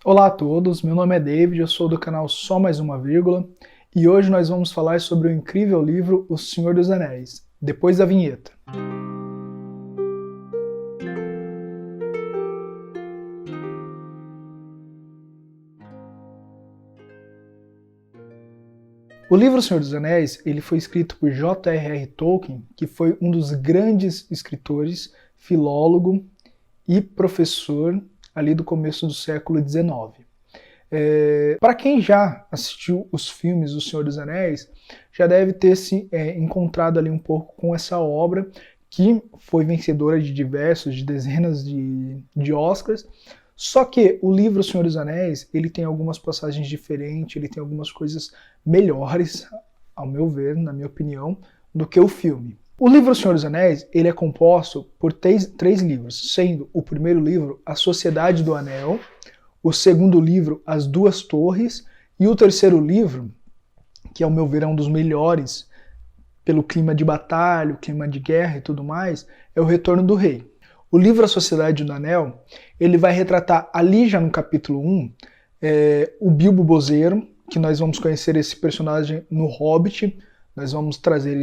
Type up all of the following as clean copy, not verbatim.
Olá a todos, meu nome é David, eu sou do canal Só Mais Uma Vírgula e hoje nós vamos falar sobre o incrível livro O Senhor dos Anéis, depois da vinheta. O livro O Senhor dos Anéis ele foi escrito por J.R.R. Tolkien, que foi um dos grandes escritores, filólogo e professor ali do começo do século XIX. Para quem já assistiu os filmes do Senhor dos Anéis, já deve ter se encontrado ali um pouco com essa obra que foi vencedora de dezenas de Oscars. Só que o livro O Senhor dos Anéis, ele tem algumas passagens diferentes, ele tem algumas coisas melhores, ao meu ver, na minha opinião, do que o filme. O livro O Senhor dos Anéis, ele é composto por três livros, sendo o primeiro livro A Sociedade do Anel, o segundo livro, As Duas Torres, e o terceiro livro, que ao meu ver é um dos melhores, pelo clima de batalha, o clima de guerra e tudo mais, é O Retorno do Rei. O livro A Sociedade do Anel, ele vai retratar ali já no capítulo 1, o Bilbo Bolseiro, que nós vamos conhecer esse personagem no Hobbit, nós vamos trazer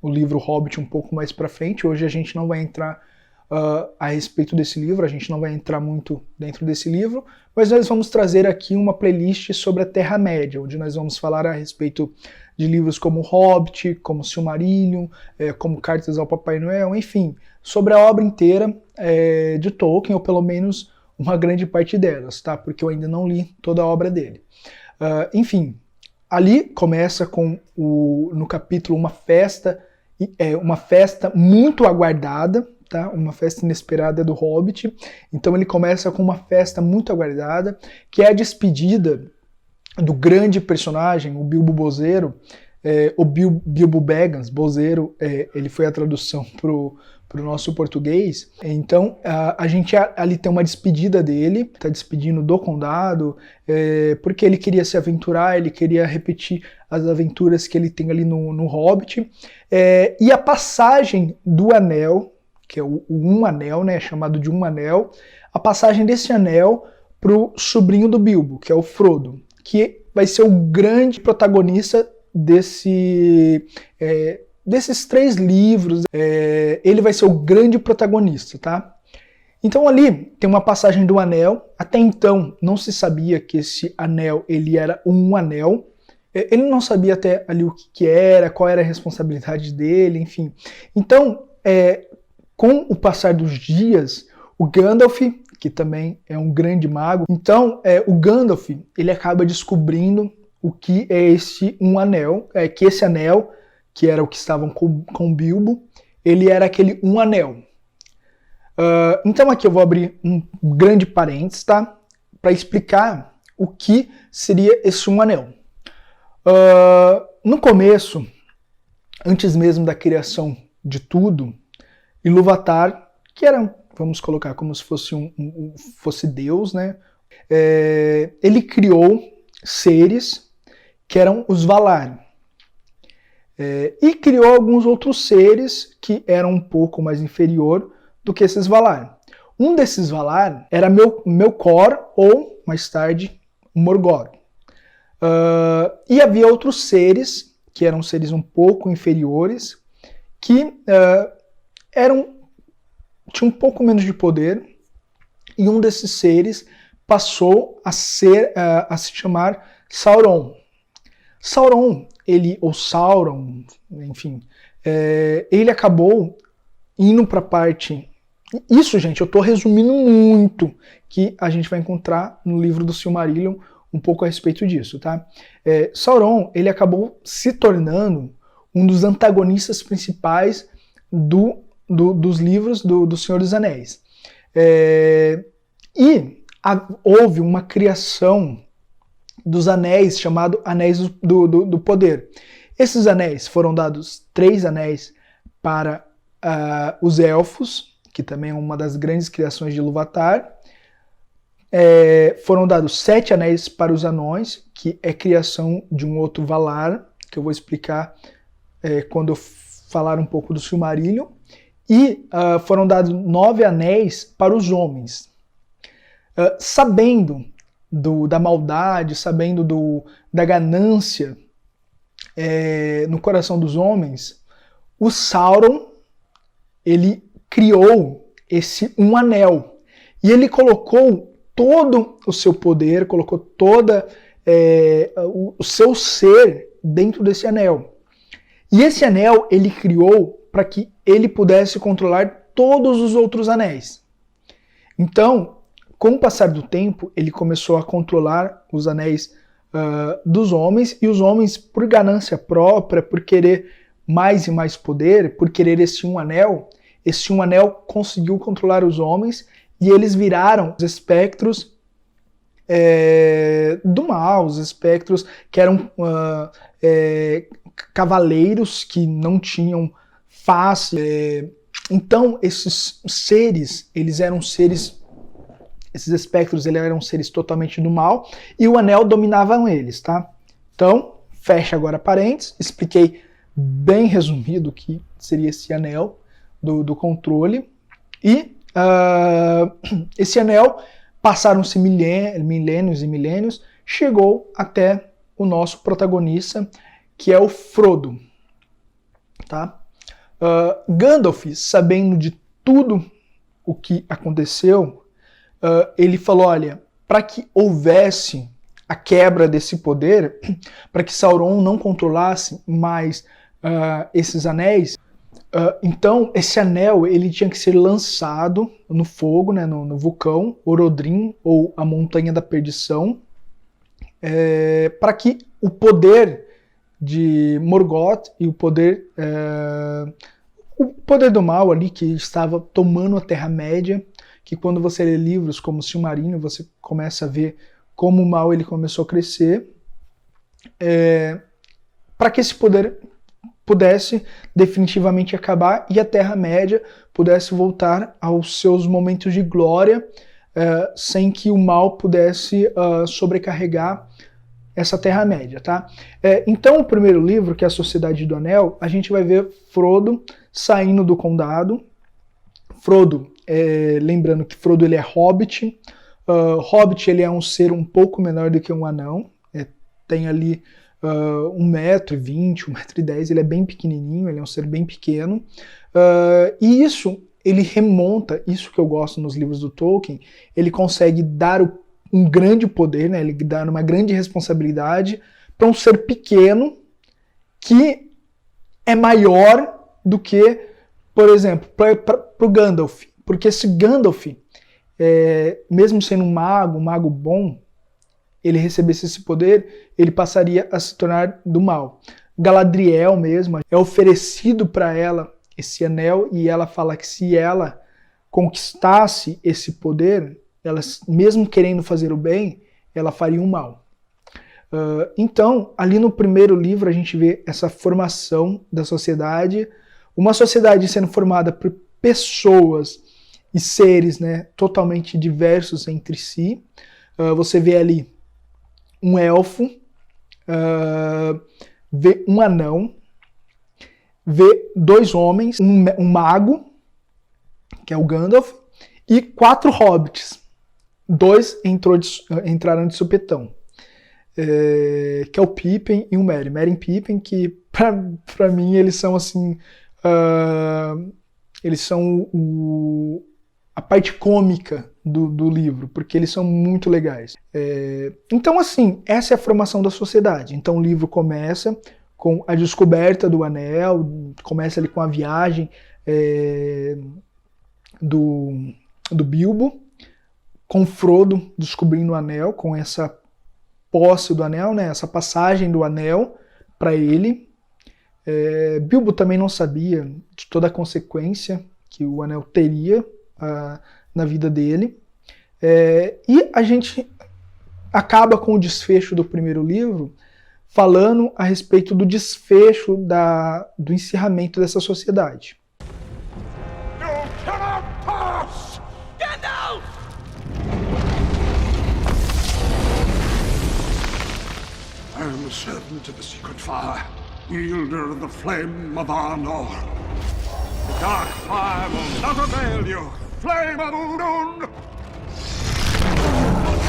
o livro Hobbit um pouco mais para frente. Hoje a gente não vai entrar a respeito desse livro, a gente não vai entrar muito dentro desse livro, mas nós vamos trazer aqui uma playlist sobre a Terra-média, onde nós vamos falar a respeito de livros como Hobbit, como Silmarillion, como Cartas ao Papai Noel, enfim, sobre a obra inteira de Tolkien, ou pelo menos uma grande parte delas, tá? Porque eu ainda não li toda a obra dele. Enfim, ali começa com, no capítulo, uma festa muito aguardada, tá? Uma festa inesperada do Hobbit. Então ele começa com uma festa muito aguardada, que é a despedida do grande personagem, o Bilbo Bolseiro, o Bilbo Baggins, Bolseiro, ele foi a tradução pro nosso português. Então a gente ali tem uma despedida dele, tá despedindo do condado, porque ele queria se aventurar, ele queria repetir as aventuras que ele tem ali no Hobbit. E a passagem do anel, que é o Um Anel, né, chamado de Um Anel, a passagem desse anel pro sobrinho do Bilbo, que é o Frodo, que vai ser o grande protagonista desses três livros. Ele vai ser o grande protagonista, tá? Então ali tem uma passagem do anel. Até então não se sabia que esse anel ele era um anel. Ele não sabia até ali o que era, qual era a responsabilidade dele, enfim. Então, com o passar dos dias, o Gandalf, que também é um grande mago, então o Gandalf ele acaba descobrindo o que é esse Um Anel, que esse anel, que era o que estavam com Bilbo, ele era aquele Um Anel. Então aqui eu vou abrir um grande parênteses, tá? Para explicar o que seria esse Um Anel. No começo, antes mesmo da criação de tudo, Ilúvatar, que era, vamos colocar como se fosse fosse Deus, né? Ele criou seres que eram os Valar. E criou alguns outros seres que eram um pouco mais inferior do que esses Valar. Um desses Valar era Melkor, ou mais tarde Morgoth. E havia outros seres que eram seres um pouco inferiores, que tinha um pouco menos de poder, e um desses seres passou a se chamar Sauron. Sauron, enfim, ele acabou indo para a parte... Isso, gente, eu estou resumindo muito, que a gente vai encontrar no livro do Silmarillion um pouco a respeito disso, tá? Sauron, ele acabou se tornando um dos antagonistas principais dos livros do Senhor dos Anéis. Houve uma criação dos anéis, chamado Anéis do Poder. Esses anéis foram dados 3 anéis para os elfos, que também é uma das grandes criações de Ilúvatar. Foram dados 7 anéis para os anões, que é criação de um outro Valar, que eu vou explicar quando eu falar um pouco do Silmarillion. E foram dados 9 anéis para os homens. sabendo da maldade, sabendo da ganância no coração dos homens, o Sauron, ele criou um anel. E ele colocou todo o seu poder, colocou toda o seu ser dentro desse anel. E esse anel ele criou para que ele pudesse controlar todos os outros anéis. Então, com o passar do tempo, ele começou a controlar os anéis dos homens, e os homens, por ganância própria, por querer mais e mais poder, por querer esse um anel conseguiu controlar os homens, e eles viraram os espectros do mal, os espectros que eram cavaleiros que não tinham face. Então, esses seres, esses espectros, eles eram seres totalmente do mal, e o anel dominavam eles, tá? Então, fecha agora parênteses, expliquei bem resumido o que seria esse anel do controle, e esse anel, passaram-se milênios e milênios, chegou até o nosso protagonista, que é o Frodo, tá? Gandalf, sabendo de tudo o que aconteceu, ele falou, olha, para que houvesse a quebra desse poder, para que Sauron não controlasse mais esses anéis, então esse anel ele tinha que ser lançado no fogo, né, no vulcão Orodrim, ou a Montanha da Perdição, para que o poder de Morgoth e o poder do mal ali que estava tomando a Terra-média, que quando você lê livros como Silmarillion, você começa a ver como o mal ele começou a crescer, para que esse poder pudesse definitivamente acabar e a Terra-média pudesse voltar aos seus momentos de glória, sem que o mal pudesse sobrecarregar essa Terra-média, tá? Então, o primeiro livro, que é a Sociedade do Anel, a gente vai ver Frodo saindo do condado. Frodo, lembrando que Frodo ele é hobbit. Hobbit ele é um ser um pouco menor do que um anão. Tem ali 1,20 m, 1,10 m, ele é bem pequenininho, ele é um ser bem pequeno. E isso, ele remonta, isso que eu gosto nos livros do Tolkien, ele consegue dar um grande poder, né? Ele dá uma grande responsabilidade para um ser pequeno que é maior do que, por exemplo, para o Gandalf. Porque se Gandalf, mesmo sendo um mago bom, ele recebesse esse poder, ele passaria a se tornar do mal. Galadriel mesmo, é oferecido para ela esse anel, e ela fala que se ela conquistasse esse poder, ela, mesmo querendo fazer o bem, ela faria o mal. Então, ali no primeiro livro, a gente vê essa formação da sociedade, uma sociedade sendo formada por pessoas e seres, né, totalmente diversos entre si. Você vê ali um elfo, vê um anão, vê 2 homens, um mago, que é o Gandalf, e 4 hobbits. 2 entraram de supetão, que é o Pippin e o Merry. Merry e Pippin, que pra mim eles são assim, eles são a parte cômica do livro, porque eles são muito legais. Então assim, essa é a formação da sociedade. Então o livro começa com a descoberta do anel, começa ali com a viagem do Bilbo, com Frodo descobrindo o anel, com essa posse do anel, né, essa passagem do anel para ele. Bilbo também não sabia de toda a consequência que o anel teria na vida dele. E a gente acaba com o desfecho do primeiro livro falando a respeito do desfecho do encerramento dessa sociedade. I am a servant of the secret fire, wielder of the flame of Arnor. The dark fire will not avail you, flame of Udun!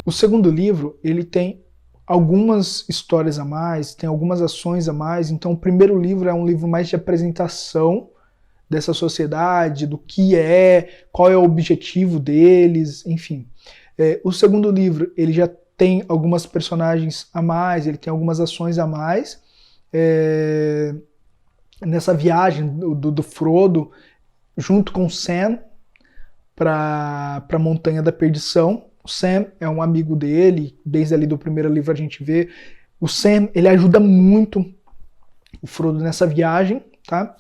O segundo livro, ele tem algumas histórias a mais, tem algumas ações a mais, então o primeiro livro é um livro mais de apresentação dessa sociedade, do que é, qual é o objetivo deles, enfim. O segundo livro, ele já tem algumas personagens a mais, ele tem algumas ações a mais. Nessa viagem do Frodo, junto com o Sam, para a Montanha da Perdição. O Sam é um amigo dele, desde ali do primeiro livro a gente vê. O Sam, ele ajuda muito o Frodo nessa viagem, tá?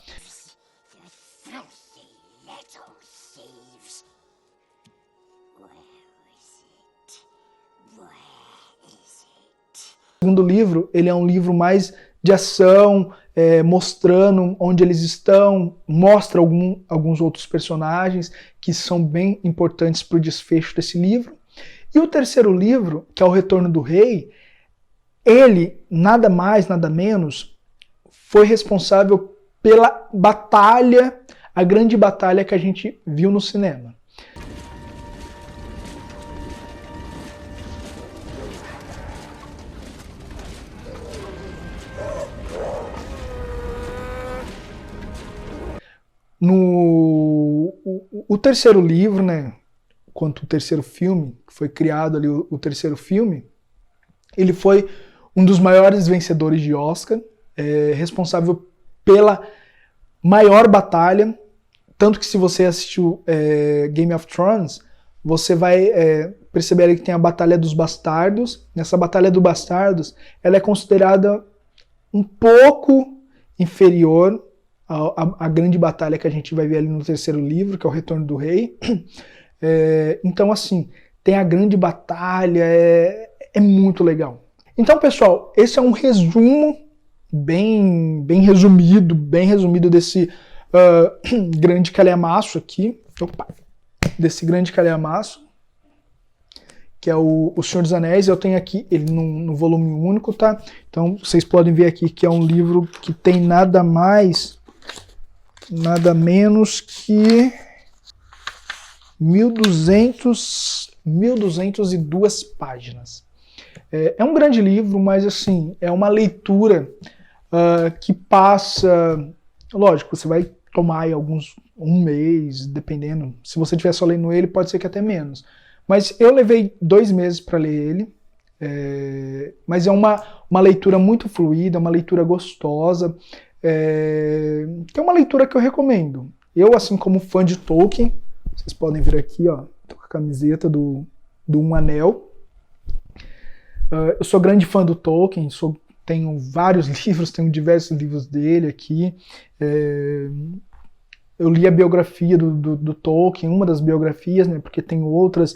O segundo livro, ele é um livro mais de ação, mostrando onde eles estão, mostra alguns outros personagens que são bem importantes para o desfecho desse livro. E o terceiro livro, que é O Retorno do Rei, ele, nada mais, nada menos, foi responsável pela batalha, a grande batalha que a gente viu no cinema. O terceiro livro, né, quanto o terceiro filme, que foi criado ali, o terceiro filme, ele foi um dos maiores vencedores de Oscar, responsável pela maior batalha, tanto que se você assistiu Game of Thrones, você vai perceber ali que tem a Batalha dos Bastardos. Nessa Batalha dos Bastardos, ela é considerada um pouco inferior a grande batalha que a gente vai ver ali no terceiro livro, que é O Retorno do Rei. Então, assim, tem a grande batalha, é muito legal. Então, pessoal, esse é um resumo bem resumido desse grande calhamaço aqui. Opa! Desse grande calhamaço, que é o Senhor dos Anéis. Eu tenho aqui ele no volume único, tá? Então, vocês podem ver aqui que é um livro que tem nada menos que 1.202 páginas. É um grande livro, mas assim, é uma leitura que passa... Lógico, você vai tomar aí um mês, dependendo. Se você estiver só lendo ele, pode ser que até menos. Mas eu levei 2 meses para ler ele. Mas é uma leitura muito fluida, uma leitura gostosa. Que é uma leitura que eu recomendo. Eu, assim como fã de Tolkien, vocês podem ver aqui, ó, tô com a camiseta do Um Anel. Eu sou grande fã do Tolkien, tenho vários livros, tenho diversos livros dele aqui. Eu li a biografia do Tolkien, uma das biografias, né, porque tem outras,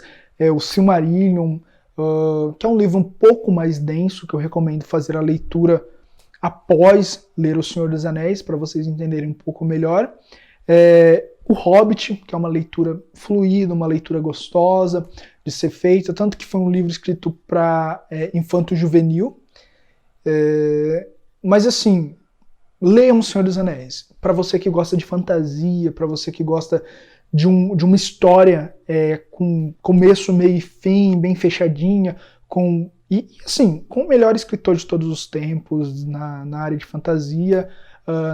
o Silmarillion, que é um livro um pouco mais denso, que eu recomendo fazer a leitura após ler O Senhor dos Anéis, para vocês entenderem um pouco melhor. O Hobbit, que é uma leitura fluida, uma leitura gostosa de ser feita, tanto que foi um livro escrito para infanto-juvenil. Mas assim, leiam O Senhor dos Anéis. Para você que gosta de fantasia, para você que gosta de uma história com começo, meio e fim, bem fechadinha, e assim, com o melhor escritor de todos os tempos na área de fantasia,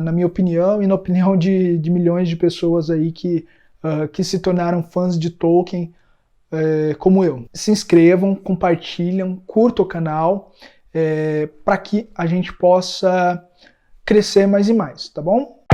na minha opinião e na opinião de milhões de pessoas aí que se tornaram fãs de Tolkien, como eu. Se inscrevam, compartilham, curtam o canal, para que a gente possa crescer mais e mais, tá bom?